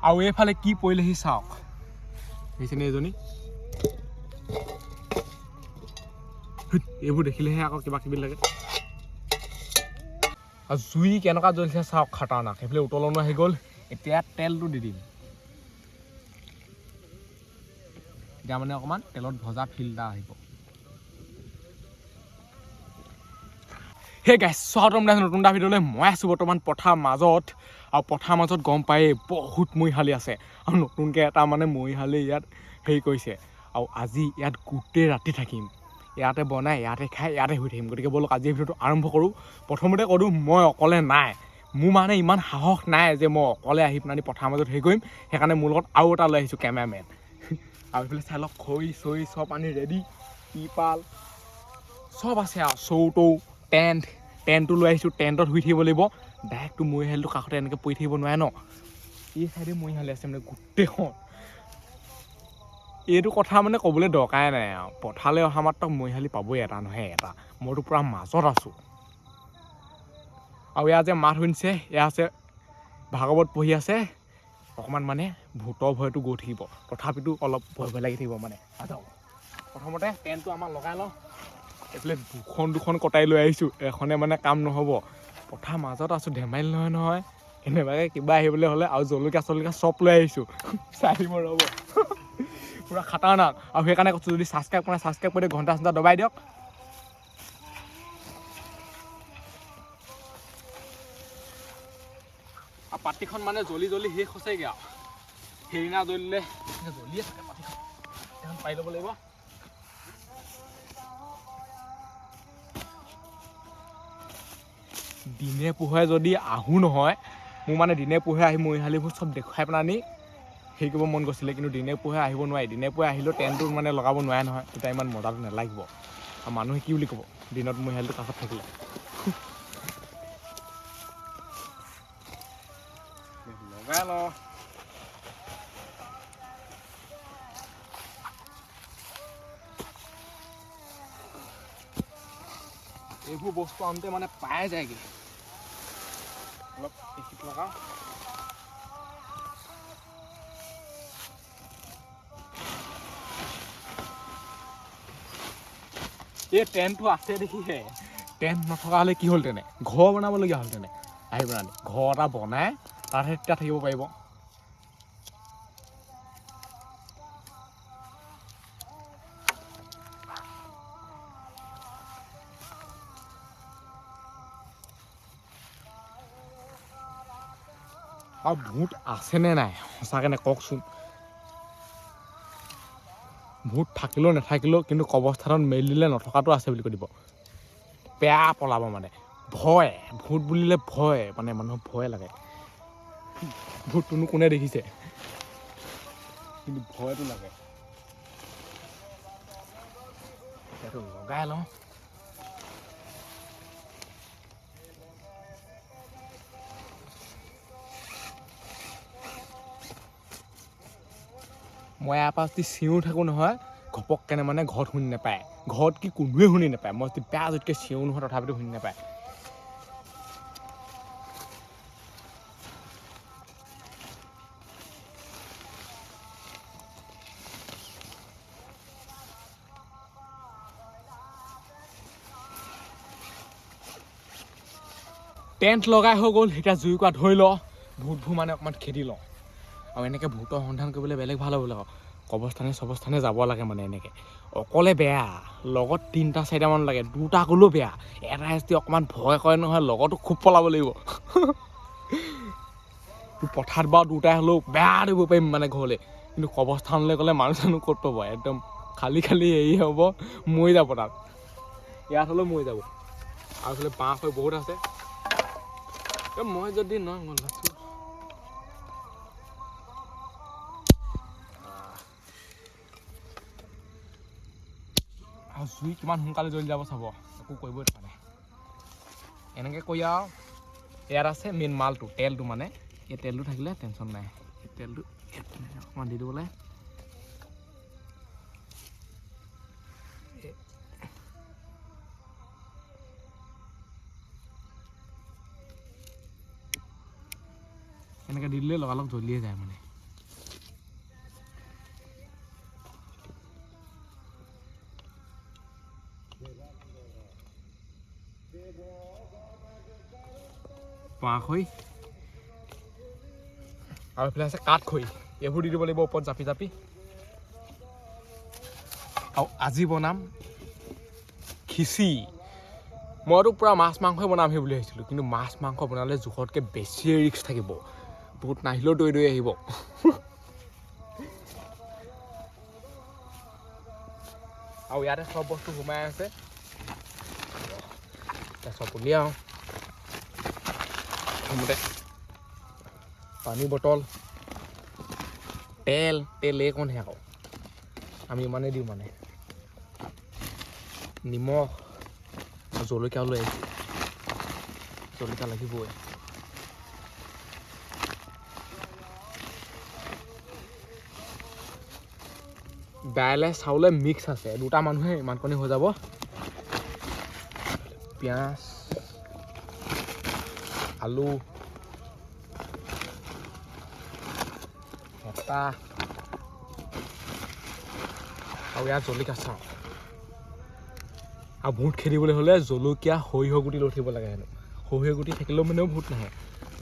আৰু এইফালে কি পৰিলেহি চাওক দেখিছেনে এজনী এইবোৰ দেখিলেহে আকৌ কিবা কিবি লাগে আৰু জুই কেনেকুৱা জ্বলিছে চাওক খাটাৰনাক সেইফালে উতলনো আহি গ'ল এতিয়া তেলটো দি দিম এতিয়া মানে অকণমান তেলত ভজা ফিল্টাৰ আহিব হে গাইছ স্বাগতম নতুন এটা ভিডিঅ'লৈ মই আছোঁ বৰ্তমান পথাৰ মাজত আৰু পথাৰ মাজত গম পায়েই বহুত মৰিশালি আছে আৰু নতুনকৈ এটা মানে মৰিশালি ইয়াত হেৰি কৰিছে আৰু আজি ইয়াত গোটেই ৰাতি থাকিম ইয়াতে বনাই ইয়াতে খাই ইয়াতে শুই থাকিম গতিকে ব'লক আজি ভিডিঅ'টো আৰম্ভ কৰোঁ প্ৰথমতে কৰোঁ মই অকলে নাই মোৰ মানে ইমান সাহস নাই যে মই অকলে আহি পেলাই পথাৰ মাজত হেৰি কৰিম সেইকাৰণে মোৰ লগত আৰু এটা লৈ আহিছোঁ কেমেৰামেন আৰু এইফালে চাই লওক খৰি চৰি চব আনি ৰেডি টিপাল চব আছে আৰু চৌটো টেণ্টটো লৈ আহিছোঁ টেণ্টত শুই থাকিব লাগিব ডাইৰেক্টটো মৰিশালিটো কাষতে এনেকৈ পৰি থাকিব নোৱাৰে ন এই চাইডে মৰিশালি আছে মানে গোটেইখন এইটো কথা মানে ক'বলৈ দৰকাৰে নাই আৰু পথাৰলৈ অহা মাত্ৰ মৰিশালি পাবই এটা নহয় এটা মইতো পূৰা মাজত আছোঁ আৰু ইয়াত যে মাত শুনিছে এয়া আছে ভাগৱত পঢ়ি আছে অকণমান মানে ভূতৰ ভয়টো গৈ থাকিব তথাপিতো অলপ ভয় ভয় লাগি থাকিব মানে প্ৰথমতে টেণ্টটো আমাৰ লগাই লওঁ এইফালে দুখন কটাই লৈ আহিছোঁ এখনে মানে কাম নহ'ব পথাৰ মাজত আছোঁ ধেমালি নহয় এনেকুৱাকৈ কিবা আহিবলৈ হ'লে আৰু জলকীয়া চব লৈ আহিছোঁ চাই দিব ৰ'ব পূৰা খাটাৰনাক আৰু সেইকাৰণে কৈছোঁ যদি ছাবস্ক্ৰাইব কৰি ঘণ্টা চণ্টা দবাই দিয়ক আৰু পাতিখন মানে জ্বলি শেষ হৈছেগৈ আৰু সেইদিনা জ্বলিলে জ্বলিয়ে থাকে পাতিখন এখন পাই ল'ব লাগিব দিনে পোহৰে যদি আহোঁ নহয় মোৰ মানে দিনে পোহৰে আহি মৰিশালিবোৰ চব দেখুৱাই পেলাই আনি হেৰি কৰিব মন গৈছিলে কিন্তু দিনে পোহৰে আহিব নোৱাৰি দিনে পোহৰে আহিলেও টেণ্টটো মানে লগাব নোৱাৰে নহয় তেতিয়া ইমান মজাটো নালাগিব আৰু মানুহে কি বুলি ক'ব দিনত মৰিশালিটো কাষত থাকিলে লগাই লওঁ এইবোৰ বস্তু আনোতে মানে পাই যায়গৈ অলপ বেছি লগাওঁ এই টেণ্টটো আছে দেখিছে টেণ্ট নথকা হ'লে কি হ'ল তেনে ঘৰ বনাবলগীয়া হ'ল তেনে আহি পেলাই ঘৰ এটা বনাই তাতহে তেতিয়া থাকিব পাৰিব আৰু ভূত আছেনে নাই সঁচাকৈ নে কওকচোন ভূত থাকিলেও নাথাকিলেও কিন্তু কবৰস্থানত মেলি দিলে নথকাটো আছে বুলি কৈ দিব বেয়া পলাব মানে ভয় ভূত বুলিলে ভয় মানে মানুহৰ ভয় লাগে ভূতটোনো কোনে দেখিছে কিন্তু ভয়টো লাগে সেইটো লগাই লওঁ মই ইয়াৰ পৰা যদি চিঞৰি থাকোঁ নহয় ঘপককেনে মানে ঘৰত শুনি নাপায় ঘৰত কি কোনোৱে শুনি নাপায় মই যদি বেয়া য'তকৈ চিঞৰো নহয় তথাপিতো শুনি নাপায় টেণ্ট লগাই হৈ গ'ল এতিয়া জুইকুৰা ধৰি লওঁ ভূতবোৰ মানে অকণমান খেদি লওঁ আৰু এনেকৈ ভূতৰ সন্ধান কৰিবলৈ বেলেগ ভাল হ'ব লাগে কবৰস্থানে যাব লাগে মানে এনেকৈ অকলে বেয়া লগত 3-4মান লাগে দুটা গ'লেও বেয়া এটাই যদি অকণমান ভয় কৰে নহয় লগতো খুব পলাব লাগিব পথাৰত বাৰু দুটাই হ'লেও বেয়া দিব পাৰিম মানে ঘৰলৈ কিন্তু কবৰস্থানলৈ গ'লে মানুহ চানুহ ক'ত পাব একদম খালী হেৰি হ'ব মৰি যাব তাত ইয়াত হ'লেও মৰি যাব আৰু এইফালে বাঁহ হৈ বহুত আছে মই যদি আৰু জুই কিমান সোনকালে জ্বলি যাব চাব একো কৰিবই পৰা নাই এনেকৈ কৰি আৰু ইয়াত আছে মেইন মালটো তেলটো মানে এই তেলটো থাকিলে টেনশ্যন নাই এই তেলটো অকণমান দি দিবলৈ এনেকৈ দি দিলে লগালগ জ্বলিয়ে যায় মানে খৈ আৰু এইফালে আছে কাঠ খৈ এইবোৰ দি দিব লাগিব ওপৰত জাপি জাপি আৰু আজি বনাম খিচি মইতো পূৰা মাছ মাংসই বনামহি বুলি ভাবিছিলোঁ কিন্তু মাছ মাংস বনালে জোখতকৈ বেছিয়ে ৰিস্ক থাকিব বহুত নাহিলেও দৈ দৈ আহিব আৰু ইয়াতে চব বস্তু সোমাই আছে চব উলিয়াওঁ প্ৰথমতে পানী বটল তেল এইকণহে আকৌ আমি ইমানেই দিওঁ মানে নিমখ জলকীয়া লৈ আহিছোঁ জলকীয়া লাগিবই দাইলে চাউলে মিক্স আছে দুটা মানুহে ইমানকণি হৈ যাব পিঁয়াজ আলু হেতা আৰু ইয়াত জলকীয়া চাওঁ আৰু ভোট খেদিবলৈ হ'লে জলকীয়া সৰিয়হ গুটি লৈ থাকিব লাগে হেনো সৰিয়হ গুটি থাকিলেও মানেও ভোট নাহে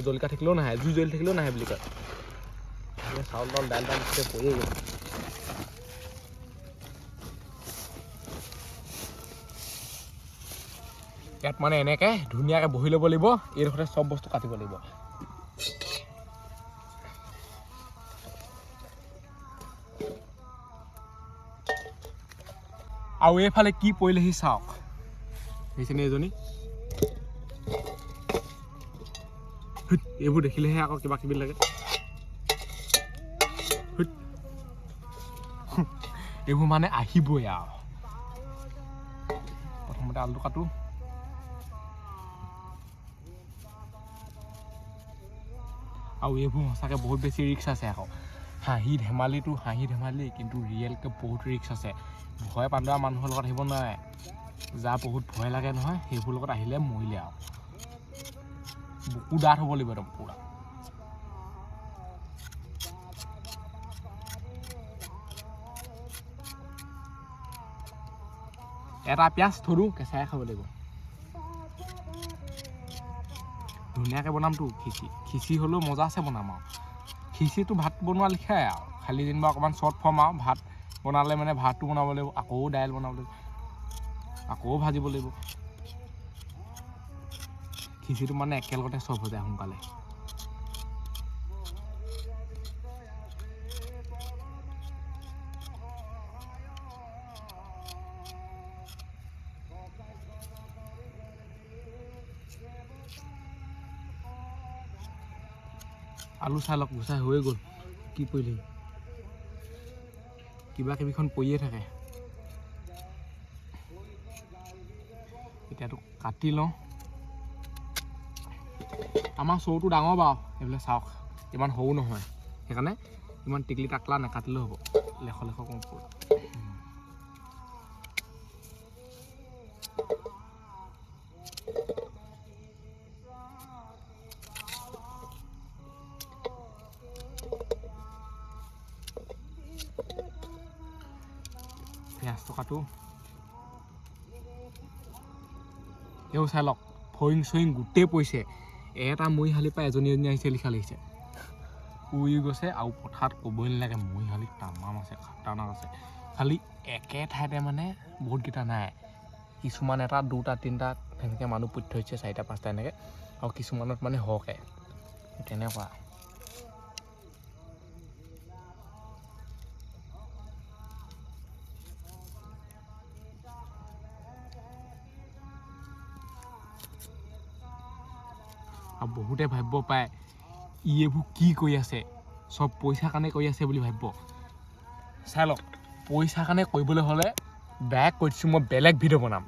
জলকীয়া থাকিলেও নাহে জুই জ্বলি থাকিলেও নাহে বুলি কয় চাউল তাউল দাইল দাইল পৰিয়ে গ'ল ইয়াত মানে এনেকৈ ধুনীয়াকৈ বহি ল'ব লাগিব এইডোখৰতে চব বস্তু কাটিব লাগিব আৰু এইফালে কি পৰিলেহি চাওক দেখিছেনে এজনী এইবোৰ দেখিলেহে আকৌ কিবা কিবি লাগে এইবোৰ মানে আহিবই আৰু প্ৰথমতে আলুটো কাটো আৰু এইবোৰ সঁচাকৈ বহুত বেছি ৰিস্ক আছে আকৌ হাঁহি ধেমালি কিন্তু ৰিয়েলকৈ বহুত ৰিস্ক আছে ভয় পান্দৰা মানুহৰ লগত আহিব নোৱাৰে যাৰ বহুত ভয় লাগে নহয় সেইবোৰ লগত আহিলে মৰিলে আৰু বুকু ডাঠ হ'ব লাগিব একদম পূৰা এটা পিঁয়াজ থলোঁ কেঁচাই খাব লাগিব ধুনীয়াকৈ বনামতো খিচি হ'লেও মজা আছে বনাম আৰু খিচিটো ভাত বনোৱা লিখাই আৰু খালি যেনিবা অকণমান শ্বৰ্ট ফৰ্ম আৰু ভাত বনালে মানে ভাতটো বনাব লাগিব আকৌ দাইল বনাব লাগিব আকৌ ভাজিব লাগিব খিচিটো মানে একেলগতে চব হৈ যায় সোনকালে আলু চাই লওক গুচাই হৈ গ'ল কি পৰিলে কিবা কিবিখন পৰিয়ে থাকে এতিয়াতো কাটি লওঁ আমাৰ চৌটো ডাঙৰ বাৰু এইবিলাক চাওক ইমান সৰু নহয় সেইকাৰণে ইমান টিকলি টাকলা নাকাটিলেও হ'ব লেখ কম পৰ পিঁয়াজটো কাটো এইবোৰ চাই লওক ফৰিং চৰিং গোটেই পৰিছে এটা মৰিশালি পৰা এজনী আহিছে লিখা লাগিছে উৰি গৈছে আৰু পথাৰত ক'বই নালাগে মৰিশালি তামাম আছে খাটাৰনাক আছে খালি একে ঠাইতে মানে বহুতকেইটা নাই কিছুমান এটা দুটা তিনিটা তেনেকৈ মানুহ পুতি থৈছে চাৰিটা পাঁচটা এনেকৈ আৰু কিছুমানত মানে সৰহকৈ তেনেকুৱা আৰু বহুতে ভাবিব পাৰে ই এইবোৰ কি কৰি আছে চব পইচাৰ কাৰণে কৰি আছে বুলি ভাবিব চাই লওক পইচাৰ কাৰণে কৰিবলৈ হ'লে ডাইৰেক্ট কৈ দিছোঁ মই বেলেগ ভিডিঅ' বনাম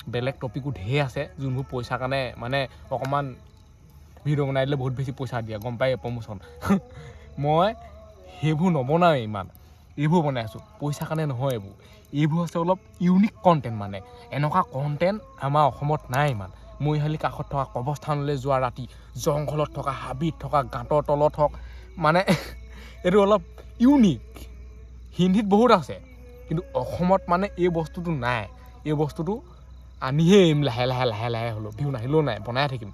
বেলেগ টপিকো ঢেৰ আছে যোনবোৰ পইচাৰ কাৰণে মানে অকণমান ভিডিঅ' বনাই দিলে বহুত বেছি পইচা দিয়ে গম পায় প্ৰমোশ্যন মই সেইবোৰ নবনাওৱে ইমান এইবোৰ বনাই আছোঁ পইচাৰ কাৰণে নহয় এইবোৰ হৈছে অলপ ইউনিক কণ্টেণ্ট মানে এনেকুৱা কণ্টেণ্ট আমাৰ অসমত নাই ইমান মৰিশালি কাষত থকা কবৰস্থানলৈ যোৱা ৰাতি জংঘলত থকা হাবিত থকা গাঁতৰ তলত হওক মানে এইটো অলপ ইউনিক হিন্দীত বহুত আছে কিন্তু অসমত মানে এই বস্তুটো নাই এই বস্তুটো আনিহে এৰিম লাহে লাহে হ'লেও ভিউ নাহিলেও নাই বনাই থাকিম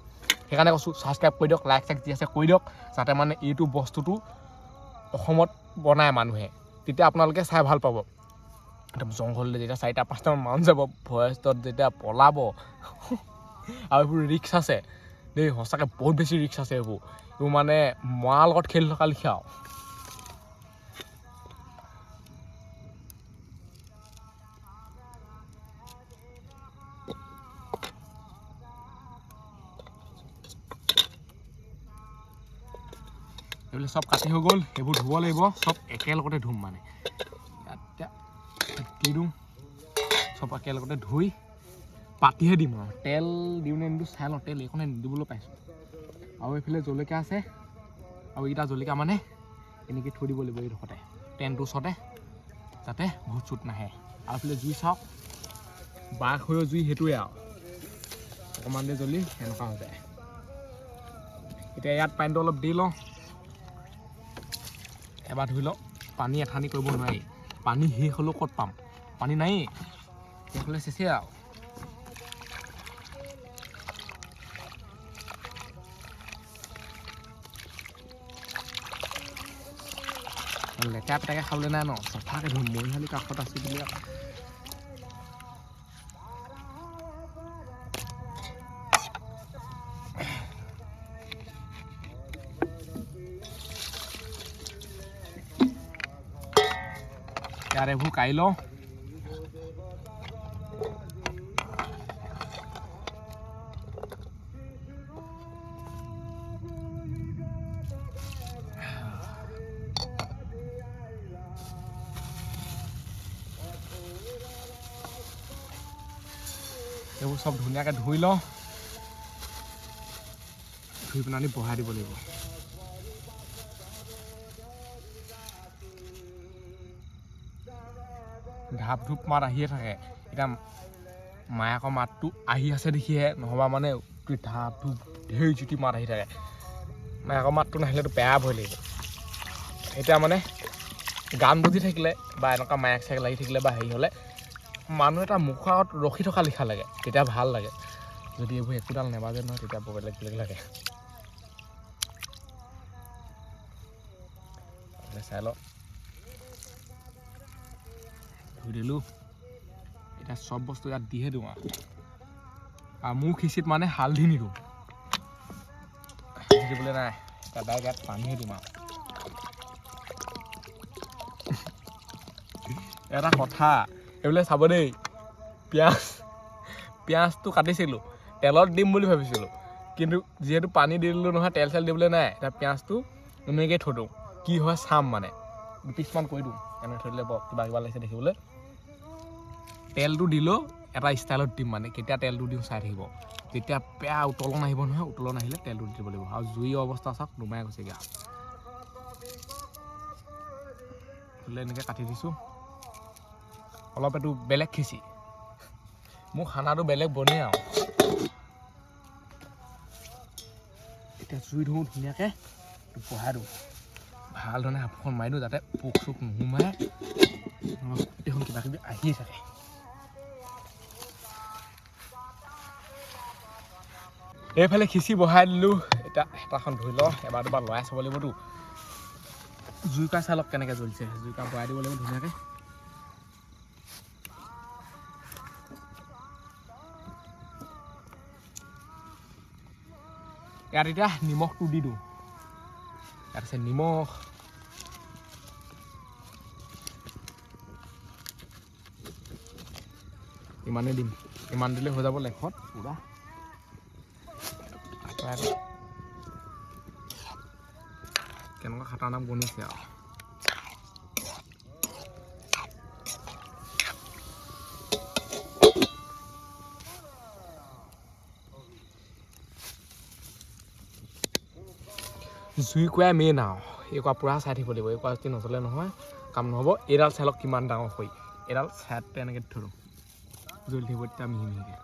সেইকাৰণে কৈছোঁ ছাবস্ক্ৰাইব কৰি দিয়ক, লাইক চাইক যি আছে কৰি দিয়ক, যাতে মানে এইটো বস্তুটো অসমত বনায় মানুহে, তেতিয়া আপোনালোকে চাই ভাল পাব। একদম জংঘললৈ যেতিয়া 4-5টামান মানুহ যাব, ফৰেষ্টত যেতিয়া পলাব আৰু এইবোৰ ৰিক্স আছে দেই, সঁচাকৈ বহুত বেছি ৰিক্স আছে এইবোৰ মানে মৰাৰ লগত খেলি থকা লিখা আৰু। এইবিলাক চব কাটি হৈ গ'ল, এইবোৰ ধুব লাগিব, চব একেলগতে ধুম মানে এতিয়া দি দিওঁ, চব একেলগতে ধুই পাতিহে দিম আৰু। তেল দিওঁ নে নিদিওঁ চাই লওঁ, তেল এইখনে নিদিবলৈ পাইছোঁ। আৰু এইফালে জলকীয়া আছে, আৰু এইকেইটা জলকীয়া মানে এনেকৈ থৈ দিব লাগিব এইডোখৰতে টেণ্টটোৰ ওচৰতে, যাতে ভূত চুট নাহে। আৰু এইফালে জুই চাওক, বাঘ হৈ জুই সেইটোৱে আৰু অকণমান দেৰি জ্বলি সেনেকুৱা হৈ যায়। এতিয়া ইয়াত পানীটো অলপ দি লওঁ, এবাৰ ধুই লওঁ। পানী এঠানি কৰিব নোৱাৰি, পানী শেষ হ'লেও ক'ত পাম, পানী নায়েই, শেষ হ'লে চেচেই আৰু। লেতেৰা পেটাকৈ খাবলৈ নাই ন, চফাকৈ ধুম, মৰিশালি কাষত আছোঁ বুলি আৰু। ইয়াত এইবোৰ কাঢ়ি লওঁ, এইবোৰ চব ধুনীয়াকৈ ধুই লওঁ, ধুই পেলাই বহাই দিব লাগিব। ধাপ ধূপ মাত আহিয়ে থাকে, এতিয়া মায়াকৰ মাতটো আহি আছে দেখিহে, নহ'বা মানে ধাপ ধূপ ঢেৰ জুতি মাত আহি থাকে। মায়াকৰ মাতটো নাহিলেতো বেয়া ভয় লাগিব। এতিয়া মানে গান বাজি থাকিলে বা এনেকুৱা মায়াক চায়াক লাগি থাকিলে বা হেৰি হ'লে মানুহ এটা মুখৰ আগত ৰখি থকা লিখা লাগে, তেতিয়া ভাল লাগে। যদি এইবোৰ একোডাল নেবাজে নহয়, তেতিয়া বৰ বেলেগ বেলেগ লাগে। চাই লওঁ, ধুই দিলোঁ। এতিয়া চব বস্তু ইয়াত দিহে দিওঁ আৰু মোৰ খিচিত মানে হালধি নিদিওঁ, হালধি দিবলৈ নাই, এতিয়া ডাইৰেক্ট ইয়াত পানীহে দিম আৰু। এটা কথা এইবিলাক চাব দেই, পিঁয়াজটো কাটিছিলোঁ, তেলত দিম বুলি ভাবিছিলোঁ, কিন্তু যিহেতু পানী দি দিলোঁ নহয়, তেল চেল দিবলৈ নাই, এতিয়া পিঁয়াজটো এনেকৈ থৈ দিওঁ, কি হয় চাম মানে, দুপিচমান কৰি দিওঁ, এনেকৈ থৈ দিলে বৰ কিবা কিবা লাগিছে দেখিবলৈ। তেলটো দিলেও এটা ষ্টাইলত দিম মানে, কেতিয়া তেলটো দিওঁ চাই থাকিব, যেতিয়া বেয়া উতলন আহিব নহয়, উতলন আহিলে তেলটো দি দিব লাগিব। আৰু জুইৰ অৱস্থা চাওক, নুমাই গৈছেগৈ আৰু। এনেকৈ কাটি দিছোঁ, অলপ এইটো বেলেগ খিচি, মোৰ খানাটো বেলেগ বনেই আৰু। এতিয়া জুই ধোওঁ ধুনীয়াকৈ, বহাই দিওঁ, ভাল ধৰণে হাতখন মাৰি দিওঁ, যাতে পোক চোক নোসোমাই, গোটেইখন কিবা কিবি আহিয়ে থাকে। এইফালে খিচি বহাই দিলোঁ, এতিয়া হেতাখন ধুই লওঁ, এবাৰ দুবাৰ লৰাই চাব লাগিবতো। জুইকুৰা চাই লওক কেনেকৈ জ্বলিছে, জুইকুৰা বৰাই দিব লাগিব ধুনীয়াকৈ। ইয়াত এতিয়া নিমখটো দি দিওঁ, ইয়াত আছে নিমখ, ইমানেই দিম, ইমান দিলে হৈ যাব লেখত পূৰা। কেনেকুৱা খাটাৰনাক বনিছে আৰু। জুইকুৰাই মেইন আৰু, এইকুৱা পূৰা চাই থাকিব লাগিব, এইকুৱা যদি নচলে নহয় কাম নহ'ব। এইডাল চাই লওক কিমান ডাঙৰ খৰি, এইডাল চাইডতে এনেকৈ থৈ দিওঁ, জ্বলি থাকিব তেতিয়া মিহি মিহিকৈ।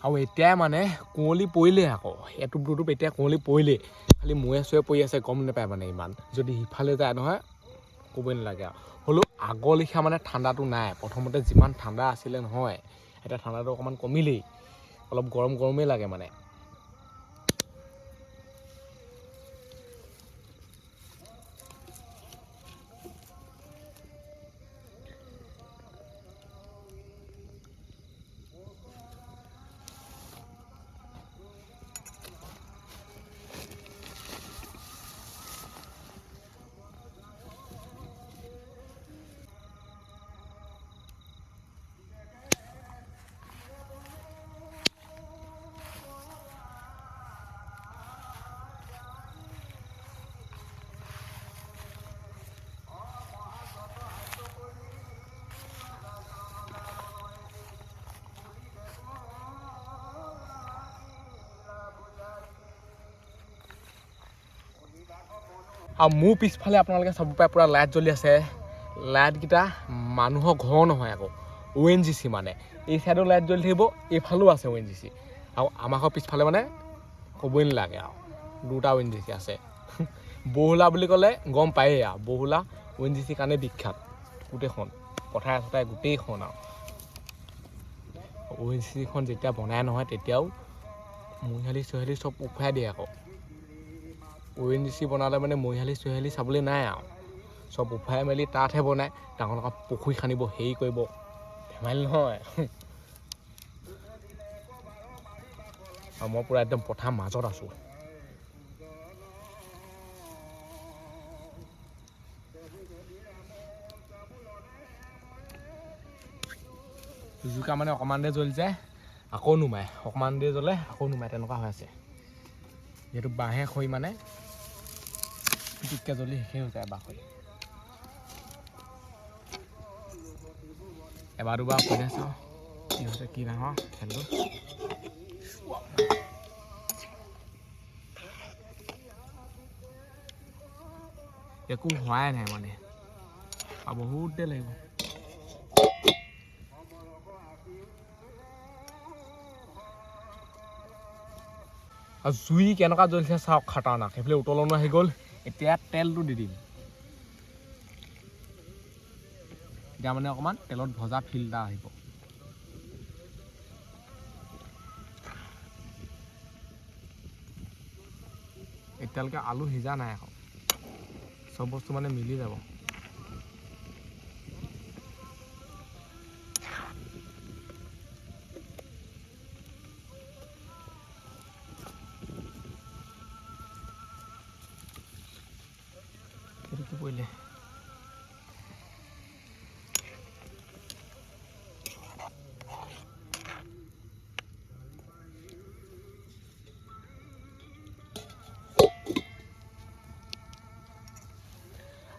আৰু এতিয়া মানে কুঁৱলী পৰিলেই আকৌ এটুপ দুটুপ এতিয়া কুঁৱলী পৰিলেই খালি মূৰে চুৱে পৰি আছে গম নাপায় মানে ইমান যদি সিফালে যায় নহয় ক'বই নালাগে আৰু হ'লেও আগৰ লেখীয়া মানে ঠাণ্ডাটো নাই প্ৰথমতে যিমান ঠাণ্ডা আছিলে নহয় এতিয়া ঠাণ্ডাটো অকণমান কমিলেই অলপ গৰম গৰমেই লাগে মানে আৰু মোৰ পিছফালে আপোনালোকে চাব পাৰে পূৰা লাইট জ্বলি আছে লাইটকেইটা মানুহৰ ঘৰ নহয় আকৌ ONGC মানে এই চাইডৰ লাইট জ্বলি থাকিব এইফালেও আছে ONGC আৰু আমাৰ ঘৰ পিছফালে মানে ক'বই নালাগে আৰু দুটা ONGC আছে বহুলা বুলি ক'লে গম পায়েই আৰু বহুলা ONGC কাৰণে বিখ্যাত গোটেইখন পথাৰে চথাৰে গোটেইখন আৰু ONGCখন যেতিয়া বনাই নহয় তেতিয়াও মৰিশালি চৰিশালি চব উফাই দিয়ে আকৌ ONGC বনালে মানে মৰিশালি চৰিশালি চাবলৈ নাই আৰু চব উফাই মেলি তাতহে বনায় ডাঙৰ ডাঙৰ পুখুৰী খান্দিব হেৰি কৰিব ধেমালি নহয় আৰু মই পূৰা একদম পথাৰ মাজত আছোঁ জুইকা মানে অকণমান দেৰি জ্বলি যায় আকৌ নুমায় অকণমান দেৰি জ্বলে আকৌ নুমায় তেনেকুৱা হৈ আছে যিহেতু বাঁহে খৰি মানে পিটিককৈ জ্বলি শেষেই হৈ যায় বাঁহ খৰি এবাৰ দুবাৰ কৈ চাওঁ কি হৈছে কি নহয় খেলটো একো হোৱাই নাই মানে আৰু বহুত দেৰি লাগিব আৰু জুই কেনেকুৱা জ্বলিছে চাওক খাটাৰনাক সেইফালে উতলনো আহি গ'ল এতিয়া তেলটো দি দিম এতিয়া মানে অকণমান তেলত ভজা ফিল এটা আহিব এতিয়ালৈকে আলু সিজা নাই আকৌ চব বস্তু মানে মিলি যাব এইটো কি পৰিলে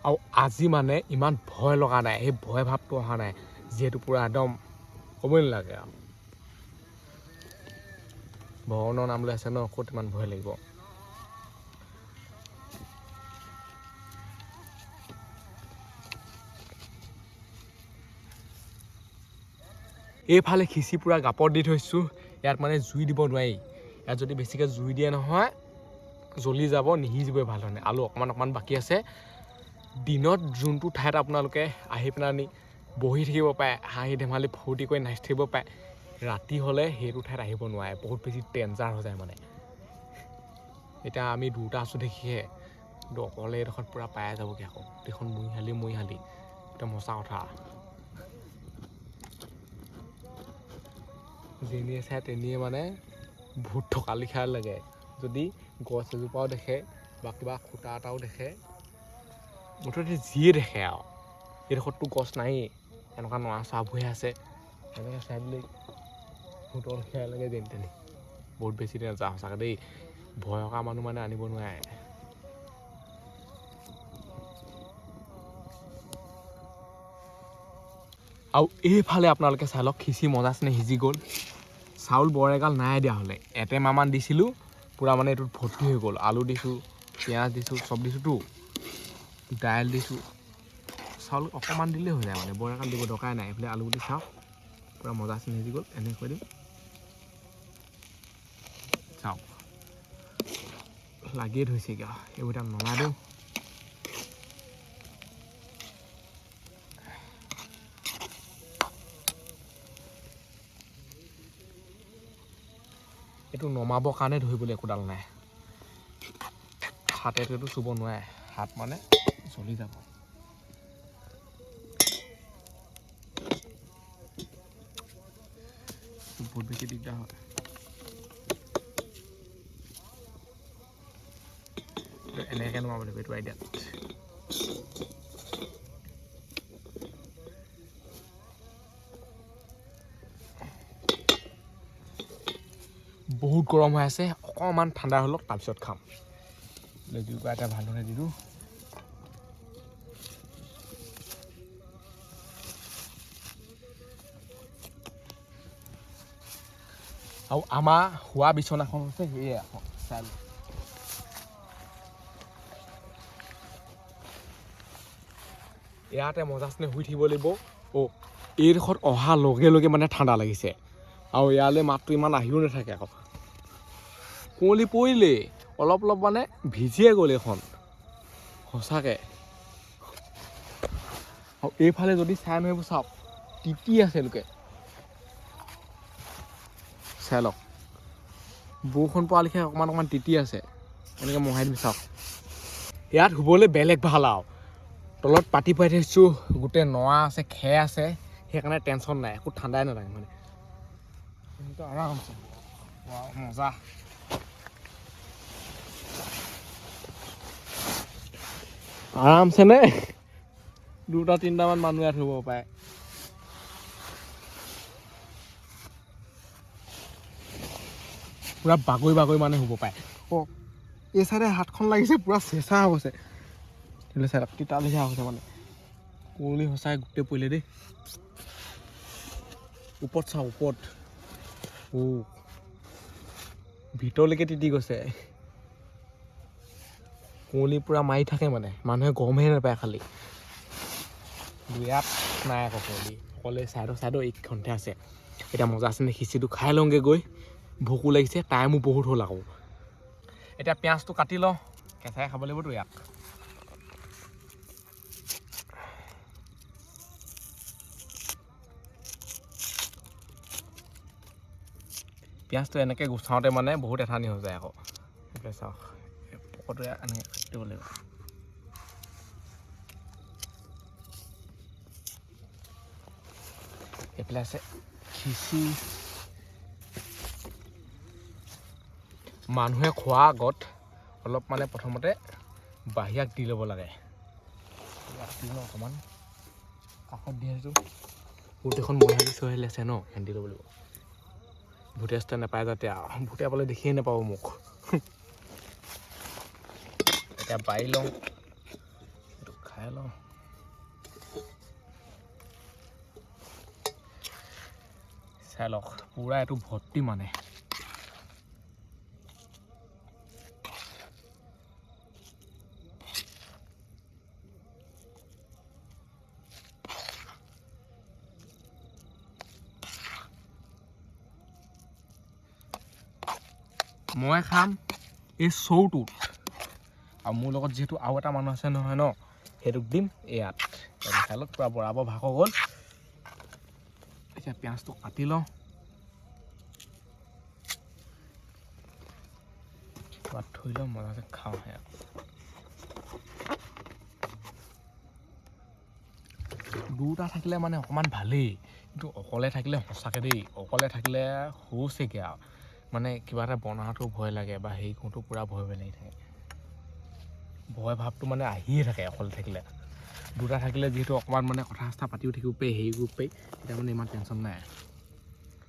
আৰু আজি মানে ইমান ভয় লগা নাই সেই ভয় ভাৱটো অহা নাই যিহেতু পূৰা একদম ক'বই নালাগে আৰু ভগৱানৰ নাম লৈ আছে ন ক'ত ইমান ভয় লাগিব এইফালে খিচি পূৰা গাপত দি থৈছোঁ ইয়াত মানে জুই দিব নোৱাৰি ইয়াত যদি বেছিকৈ জুই দিয়ে নহয় জ্বলি যাব নিসিজিবই ভাল ধৰণে আলু অকণমান অকণমান বাকী আছে দিনত যোনটো ঠাইত আপোনালোকে আহি পেলাই বহি থাকিব পাৰে হাঁহি ধেমালি ফূৰ্তি কৰি নাচি থাকিব পাৰে ৰাতি হ'লে সেইটো ঠাইত আহিব নোৱাৰে বহুত বেছি ডেঞ্জাৰ হৈ যায় মানে এতিয়া আমি দুটা আছোঁ দেখিহে কিন্তু অকলে এইডোখৰত পূৰা পাই যাবগৈ আকৌ গোটেইখন মৰিশালি একদম সঁচা কথা যেনিয়ে চাই তেনিয়ে মানে ভূত থকা লিখা লাগে যদি গছ এজোপাও দেখে বা কিবা খুঁটা এটাও দেখে মুঠতে যিয়ে দেখে আৰু এইডোখৰততো গছ নায়েই এনেকুৱা নৰা চৰাবোৰহে আছে এনেকৈ চাই দিলে ভূতৰ লিখা লাগে যেনি তেনি বহুত বেছি ডেঞ্জাৰ সঁচাকৈ দেই ভয় থকা মানুহ মানে আনিব নোৱাৰে আৰু এইফালে আপোনালোকে চাই লওক খিচি মজা চিনে সিজি গ'ল চাউল বৰ এগাল নাই দিয়া হ'লে এটেমাহমান দিছিলোঁ পূৰা মানে এইটোত ভৰ্তি হৈ গ'ল আলু দিছোঁ পিঁয়াজ দিছোঁ চব দিছোঁতো দাইল দিছোঁ চাউল অকণমান দিলেই হৈ যায় মানে বৰ এগাল দিব দৰকাৰ নাই এইফালে আলু দি চাওক পূৰা মজা চিনে সিজি গ'ল এনেকৈ দিম চাওক লাগিয়ে ধৰিছেগৈ আৰু এইবোৰ এতিয়া নমাই দিওঁ এইটো নমাবৰ কাৰণে ধৰিবলৈ একোডাল নাই হাতেটো এইটো চুব নোৱাৰে হাত মানে জ্বলি যাব বহুত বেছি দিগদাৰ হয় এনেকৈ নমাব লাগিব এইটো আইডিয়াত বহুত গৰম হৈ আছে অকণমান ঠাণ্ডা হৈ লওক তাৰপিছত খাম জুইকুৰা এটা ভালদৰে দি দিওঁ আৰু আমাৰ শোৱা বিচনাখন হৈছে সেয়ে এখন চাই লওক ইয়াতে মজাচনে শুই থাকিব লাগিব এইডোখৰত অহাৰ লগে লগে মানে ঠাণ্ডা লাগিছে আৰু ইয়ালৈ মাতটো ইমান আহিও নাথাকে আকৌ কুঁৱলী পৰিলেই অলপ অলপ মানে ভিজিয়ে গ'ল এইখন সঁচাকৈ আৰু এইফালে যদি চাই নহয় চাওক তিতি আছে লোকে চাই লওক বৰষুণ পৰা লিখে অকণমান অকণমান তিতি আছে এনেকৈ মহাই দিম চাওক ইয়াত শুবলৈ বেলেগ ভাল আৰু তলত পাতি পাই থৈছোঁ গোটেই নৰা আছে খেৰ আছে সেইকাৰণে টেনশ্যন নাই একো ঠাণ্ডাই নালাগে মানে আৰামছে মজা আৰামছে নে 2-3টামান মানুহ ইয়াত শুব পাৰে পুৰা বাগৰি বাগৰি মানে শুব পাৰে এই চাইডে হাতখন লাগিছে পুৰা চেঁচা হৈ গৈছে চাই তিতা লিখা হৈছে মানে কুঁৱলী সঁচাই গোটেই পৰিলে দেই ওপৰত চাওঁ ওপৰত ভিতৰলৈকে তিতি গৈছে কুঁৱলী পুৰা মাৰি থাকে মানে মানুহে গমহে নাপায় খালি ইয়াত নাই আকৌ কুঁৱলী অকলে চাইডৰ এইখনতে আছে এতিয়া মজা আছে নে খিচিৰিটো খাই লওঁগৈ গৈ ভোকো লাগিছে টাইমো বহুত হ'ল আকৌ এতিয়া পিঁয়াজটো কাটি লওঁ কেঁচাই খাব লাগিবতো ইয়াক পিঁয়াজটো এনেকৈ গুচাওঁতে মানে বহুত এঠানি হৈ যায় আকৌ এইফালে চাওক পকৰটো এনেকৈ কাটি দিব লাগিব এইফালে আছে খিচিৰি মানুহে খোৱাৰ আগত অলপ মানে প্ৰথমতে বাহিৰাক দি ল'ব লাগে অকণমান কাষত দি আছোঁ গোটেইখন মহিলা চহিলে আছে ন সেন দি ল'ব লাগিব ভূতে চুতে নাপায় যাতে ভূতে পালে দেখিয়ে নাপাব মোক এতিয়া বাঢ়ি লওঁ এইটো খাই লওঁ চাই লওক পূৰা এইটো ভৰ্তি মানে মই খাম এই চৌটোত আৰু মোৰ লগত যিহেতু আৰু এটা মানুহ আছে নহয় ন সেইটোক দিম ইয়াত খাই লওক পূৰা বৰাবৰ ভাগ হৈ গ'ল এতিয়া পিঁয়াজটো কাটি লওঁ থৈ লওঁ মজাকৈ খাওঁ সেয়া দুটা থাকিলে মানে অকণমান ভালেই কিন্তু অকলে থাকিলে সঁচাকৈ দেই অকলে থাকিলে হৈছেগৈ আৰু মানে কিবা এটা বনাওঁতেও ভয় লাগে বা হেৰি কৰোঁতেও পূৰা ভয় লাগি থাকে ভয় ভাৱটো মানে আহিয়ে থাকে অকলে থাকিলে দুটা থাকিলে যিহেতু অকণমান মানে কথা চথা পাতিও থাকিব পাৰি হেৰি কৰিব পাৰি তেতিয়া মানে ইমান টেনশ্যন নাই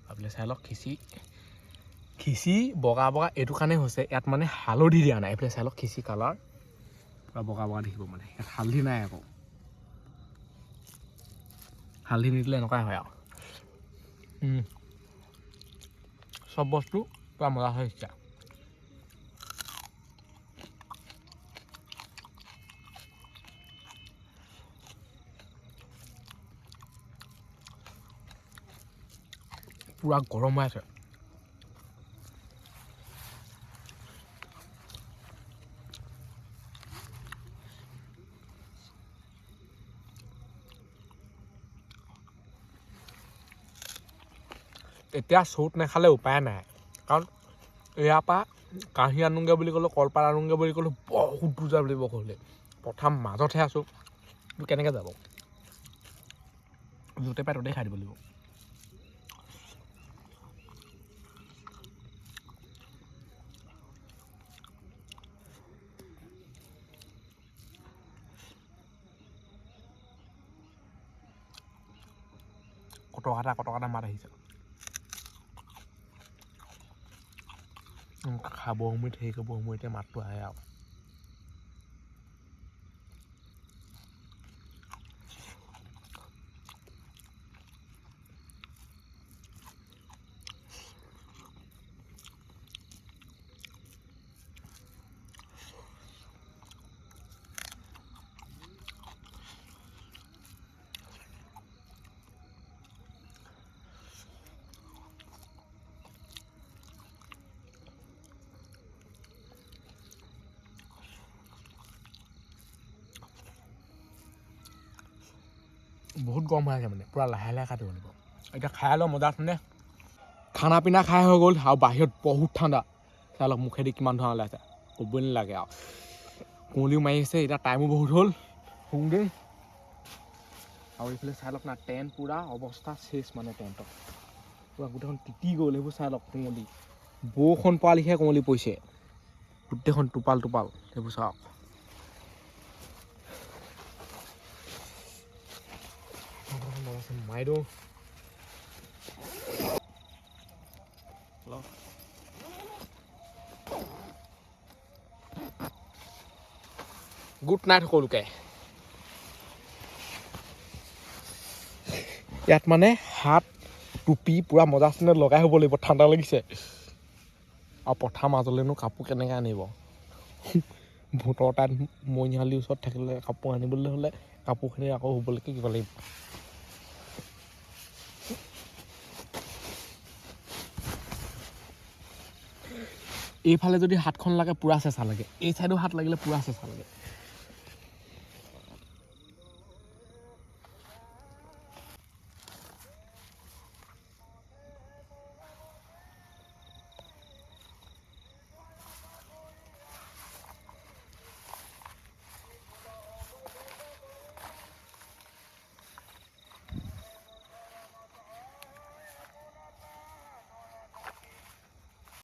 ভাবিলে চাই লওক খিচিৰি বগা বগা এইটো কাৰণেই হৈছে ইয়াত মানে হালধি দিয়া নাই এইফালে চাই লওক খিচিৰি কালাৰ পূৰা বগা বগা দেখিব মানে ইয়াত হালধি নাই আকৌ হালধি নিদিলে এনেকুৱাই হয় আৰু চব বস্তু পূৰা মজা হৈ আহিছে পূৰা গৰম হৈ আছে এতিয়া চুট নাখালে উপায় নাই কাৰণ ইয়াৰ পৰা কাঁহী আনোগৈ বুলি ক'লোঁ কলপাত আনোগৈ বুলি ক'লোঁ বহুত দূৰ যাব লাগিব ঘৰলৈ প্ৰথম মাজতহে আছোঁ কেনেকৈ যাব য'তে পাই ত'তেই খাই দিব লাগিব কটকটা মাত আহিছে খাব সময়ত হেৰি কৰিব সময়তে মাতটো আহে আৰু বহুত গৰম হৈ আছে মানে পূৰা লাহে লাহে খাই দিব লাগিব এতিয়া খাই লওঁ মজা আছেনে খানা পিনা খাই হৈ গ'ল আৰু বাহিৰত বহুত ঠাণ্ডা চাই লওক মুখেদি কিমান ধোঁৱা ওলাইছে ক'বই নালাগে আৰু কুঁৱলীও মাৰি আছে এতিয়া টাইমো বহুত হ'ল শুওঁগৈ আৰু এইফালে চাই লওক না টেণ্ট পূৰা অৱস্থা চেচ মানে টেণ্টত পূৰা গোটেইখন তিতি গ'ল সেইবোৰ চাই লওক কুঁৱলী বৰষুণ পৰা লিখিয়া কুঁৱলী পৰিছে গোটেইখন টোপাল সেইবোৰ চাওক মাৰি দিওঁ গুড নাইট সকলোকে ইয়াত মানে হাত টুপি পূৰা মজা চিনে লগাই হ'ব লাগিব ঠাণ্ডা লাগিছে আৰু পথাৰ মাজলৈনো কাপোৰ কেনেকৈ আনিব ভোটৰ তাত মৰিশালিৰ ওচৰত থাকিলে কাপোৰ আনিবলৈ হ'লে কাপোৰখিনি আকৌ শুবলৈকে কিবা লাগিব এইফালে যদি হাতখন লাগে পূৰা চেঁচা লাগে এই চাইডেও হাত লাগিলে পূৰা চেঁচা লাগে